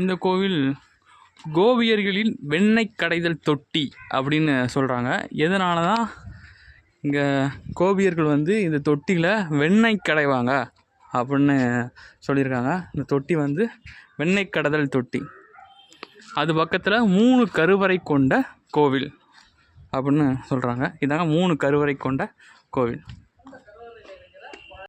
இந்த கோவில் கோபியர்களின் வெண்ணெய் கடைதல் தொட்டி அப்படின்னு சொல்கிறாங்க. எதனால தான் இங்கே கோபியர்கள் வந்து இந்த தொட்டியில் வெண்ணெய் கடைவாங்க அப்படின்னு சொல்லியிருக்காங்க. இந்த தொட்டி வந்து வெண்ணெய் கடைதல் தொட்டி. அது பக்கத்தில் 3 கருவறை கொண்ட கோவில் அப்படின்னு சொல்கிறாங்க. இதாங்க 3 கருவறை கொண்ட கோவில்.